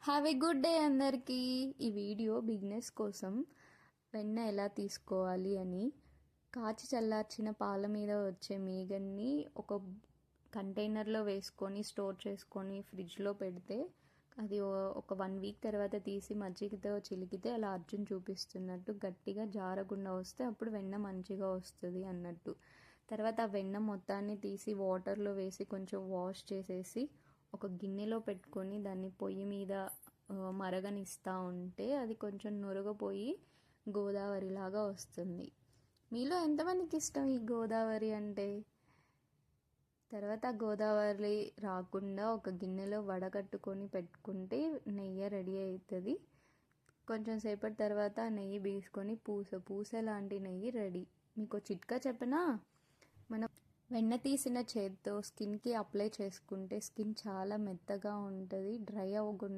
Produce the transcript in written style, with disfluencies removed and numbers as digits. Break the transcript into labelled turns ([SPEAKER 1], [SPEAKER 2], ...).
[SPEAKER 1] Have a good day అందరికీ. ఈ video beginners కోసం వెన్న ఎలా తీసుకోవాలి అని. కాచి చల్లార్చిన పాల మీద వచ్చే మీగన్ని ఒక కంటైనర్లో వేసుకొని స్టోర్ చేసుకొని ఫ్రిడ్జ్లో పెడితే అది ఒక 1 వీక్ తర్వాత తీసి మజ్జిగతో చిలికితే అలా అర్జున్ చూపిస్తున్నట్టు గట్టిగా జారకుండా వస్తే అప్పుడు వెన్న మంచిగా వస్తుంది అన్నట్టు. తర్వాత ఆ వెన్న మొత్తాన్ని తీసి వాటర్లో వేసి కొంచెం వాష్ చేసేసి ఒక గిన్నెలో పెట్టుకొని దాన్ని పొయ్యి మీద మరగనిస్తూ ఉంటే అది కొంచెం నురగపోయి గోదావరిలాగా వస్తుంది. మీలో ఎంతమందికి ఇష్టం ఈ గోదావరి అంటే? తర్వాత గోదావరి రాకుండా ఒక గిన్నెలో వడగట్టుకొని పెట్టుకుంటే నెయ్యి రెడీ అవుతుంది. కొంచెం సేపటి తర్వాత నెయ్యి బీసుకొని పూస లాంటి నెయ్యి రెడీ. మీకు చిట్కా చెప్పనా? మనం వెన్న తీసిన చేత్తో స్కిన్కి అప్లై చేసుకుంటే స్కిన్ చాలా మెత్తగా ఉంటుంది, డ్రై అవ్వకుండా